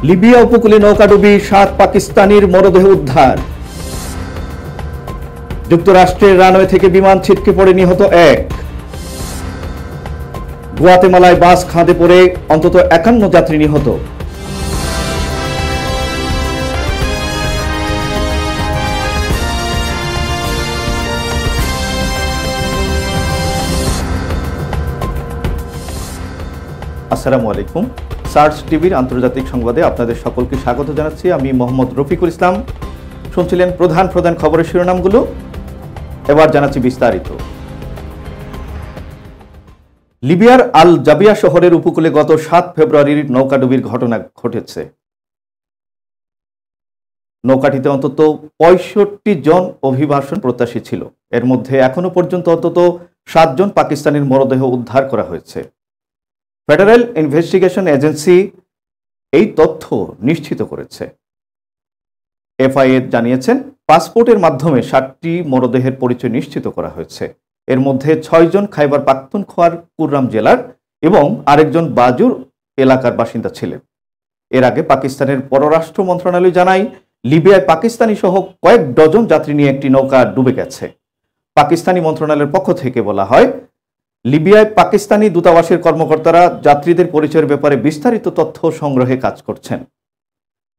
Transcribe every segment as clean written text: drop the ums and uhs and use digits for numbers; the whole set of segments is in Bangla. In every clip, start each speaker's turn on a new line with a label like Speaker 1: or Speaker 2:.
Speaker 1: লিবিয়া উপকূলে নৌকাডুবি 7 পাকিস্তানির মরদেহ উদ্ধার। যুক্তরাষ্ট্রের রানওয়ে থেকে বিমান ছিটকে পড়ে নিহত 1। গুয়াতেমালায় বাস খাদে পড়ে অন্তত 51 যাত্রী নিহত। আসসালামু আলাইকুম। সার্চ টিভির আন্তর্জাতিক সংবাদে আপনাদের সকলকে স্বাগত জানাচ্ছি। আমি মোহাম্মদ রফিকুল ইসলাম। শুনছিলেন প্রধান খবরের শিরোনামগুলো, এবার জানাচ্ছি বিস্তারিত। লিবিয়ার আল জাবিয়া শহরের উপকূলে গত 7 ফেব্রুয়ারির নৌকাডুবির ঘটনা ঘটেছে। নৌকাটিতে অন্তত 65 জন অভিবাসন প্রত্যাশী ছিল। এর মধ্যে এখনো পর্যন্ত অন্তত 7 জন পাকিস্তানের মরদেহ উদ্ধার করা হয়েছে। ফেডারেল ইনভেস্টিগেশন এজেন্সি এই তথ্য নিশ্চিত করেছে। এফআইএ জানিয়েছেন, পাসপোর্টের মাধ্যমে 7টি মরদেহের পরিচয় নিশ্চিত করা হয়েছে। এর মধ্যে 6 জন খাইবার পাখতুনখোয়ার কুররাম জেলার এবং আরেকজন বাজুর এলাকার বাসিন্দা ছিলেন। এর আগে পাকিস্তানের পররাষ্ট্র মন্ত্রণালয় জানায়, লিবিয়ায় পাকিস্তানি সহ কয়েক ডজন যাত্রী নিয়ে একটি নৌকা ডুবে গেছে। পাকিস্তানি মন্ত্রণালয়ের পক্ষ থেকে বলা হয়, লিবিয়ায় পাকিস্তানি দূতাবাসের কর্মকর্তারা যাত্রীদের পরিচয়ের ব্যাপারে বিস্তারিত তথ্য সংগ্রহে কাজ করছেন।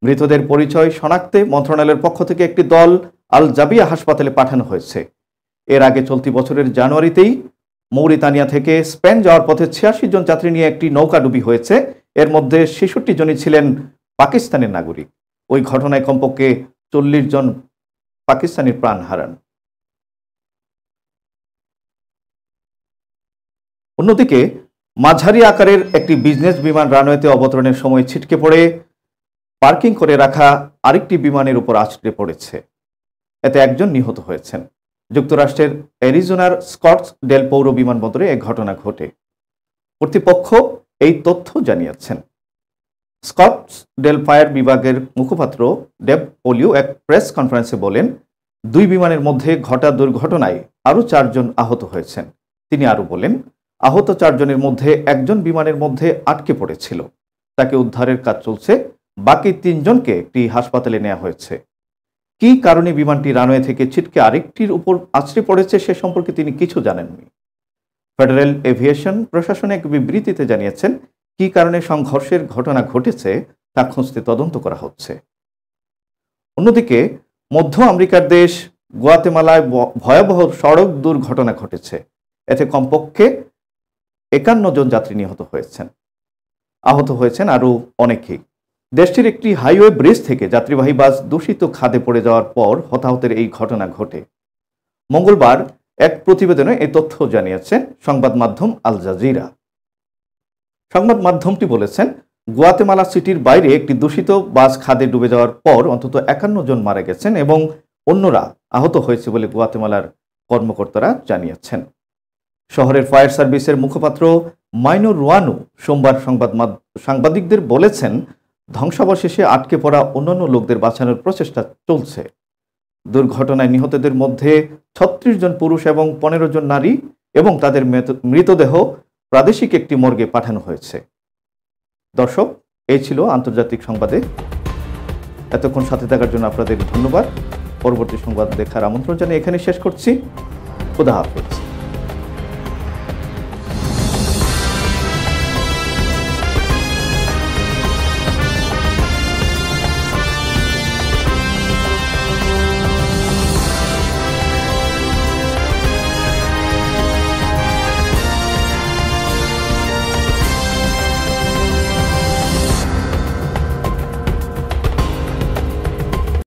Speaker 1: মৃতদের পরিচয় শনাক্তে মন্ত্রণালয়ের পক্ষ থেকে একটি দল আল জাবিয়া হাসপাতালে পাঠানো হয়েছে। এর আগে চলতি বছরের জানুয়ারিতেই মৌরিতানিয়া থেকে স্পেন যাওয়ার পথে 86 জন যাত্রী নিয়ে একটি নৌকাডুবি হয়েছে। এর মধ্যে 66 জনই ছিলেন পাকিস্তানের নাগরিক। ওই ঘটনায় কমপক্ষে 40 জন পাকিস্তানির প্রাণ হারান। অন্যদিকে মাঝারি আকারের একটি বিজনেস বিমান রানওয়েতে অবতরণের সময় ছিটকে পড়ে পার্কিং করে রাখা আরেকটি বিমানের উপর আছড়ে পড়েছে। এতে 1 জন নিহত হয়েছেন। যুক্তরাষ্ট্রের অ্যারিজোনার স্কটসডেল পৌর বিমানবন্দরে এই ঘটনা ঘটে। কর্তৃপক্ষ এই তথ্য জানিয়েছেন। স্কটসডেল ফায়ার বিভাগের মুখপাত্র ডেভ পোলিও এক প্রেস কনফারেন্সে বলেন, 2 বিমানের মধ্যে ঘটা দুর্ঘটনায় আরও 4 জন আহত হয়েছেন। তিনি আরও বলেন, আহত 4 জনের মধ্যে 1 জন বিমানের মধ্যে আটকে পড়েছিল। তাকে উদ্ধারের কাজ চলছে। বাকি 3 জনকে একটি হাসপাতালে নেওয়া হয়েছে। কী কারণে বিমানটি রানওয়ে থেকে ছিটকে আরেকটির উপর আছড়ে পড়েছে সে সম্পর্কে তিনি কিছু জানেননি। ফেডারেল এভিয়েশন প্রশাসন এক বিবৃতিতে জানিয়েছেন, কী কারণে সংঘর্ষের ঘটনা ঘটেছে তা খুঁজতে তদন্ত করা হচ্ছে। অন্যদিকে মধ্য আমেরিকার দেশ গুয়াতেমালায় ভয়াবহ সড়ক দুর্ঘটনা ঘটেছে। এতে কমপক্ষে 51 জন যাত্রী নিহত হয়েছেন। আহত হয়েছেন আরও অনেকেই। দেশটির একটি হাইওয়ে ব্রিজ থেকে যাত্রীবাহী বাস দূষিত খাদে পড়ে যাওয়ার পর হতাহতের এই ঘটনা ঘটে। মঙ্গলবার এক প্রতিবেদনে এই তথ্য জানিয়েছেন সংবাদ মাধ্যম আল জাজিরা। সংবাদ মাধ্যমটি বলেছেন, গুয়াতেমালা সিটির বাইরে একটি দূষিত বাস খাদে ডুবে যাওয়ার পর অন্তত 51 জন মারা গেছেন এবং অন্যরা আহত হয়েছে বলে গুয়াতেমালার কর্মকর্তারা জানিয়েছেন। শহরের ফায়ার সার্ভিসের মুখপাত্র মাইনুর রুয়ানু সোমবার সাংবাদিকদের বলেছেন, ধ্বংসাবশেষে আটকে পড়া অন্যান্য লোকদের বাঁচানোর প্রচেষ্টা চলছে। দুর্ঘটনায় নিহতদের মধ্যে 36 জন পুরুষ এবং 15 জন নারী এবং তাদের মৃতদেহ প্রাদেশিক একটি মর্গে পাঠানো হয়েছে। দর্শক, এই ছিল আন্তর্জাতিক সংবাদে। এতক্ষণ সাথে থাকার জন্য আপনাদের ধন্যবাদ। পরবর্তী সংবাদ দেখার আমন্ত্রণ জানিয়ে এখানে শেষ করছি। খোদা হাফেজ।